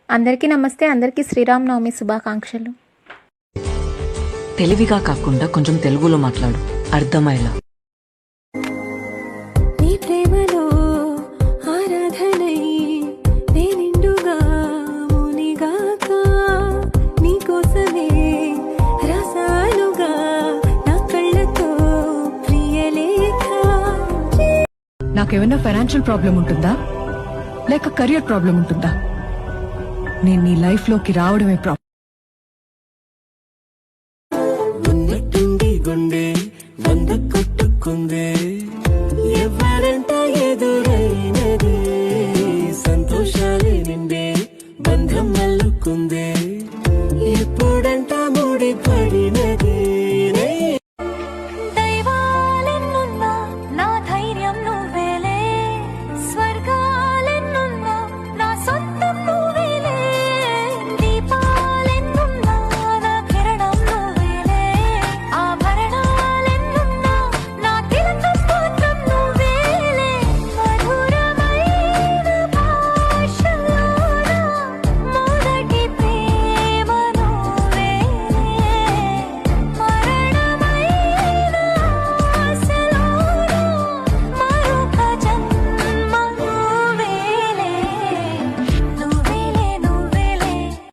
అందరికీ నమస్తే. అందరికీ శ్రీరామనవమి శుభాకాంక్షలు. తెలివిగా కాకుండా కొంచెం తెలుగులో మాట్లాడు, అర్థమయ్యేలా. నీ ప్రేమలో ఆరాధనై నేనిండుగా మునిగాక నీ కోసమే రసాలుగా నా కళ్ళతో ప్రియలేఖ. నాకేమైనా ఫైనాన్షియల్ ప్రాబ్లం ఉంటుందా లేక కెరియర్ ప్రాబ్లం ఉంటుందా? నేను నీ లైఫ్ లోకి రావడమే ప్రాబ్లం. ఉన్నట్టుండి గుండె వంద కొట్టుకుందే, ఎవరంట ఎదురైనదే, సంతోషాలే నిండే బంధం అల్లుకుందే, ఎప్పుడంట ముడి పడిన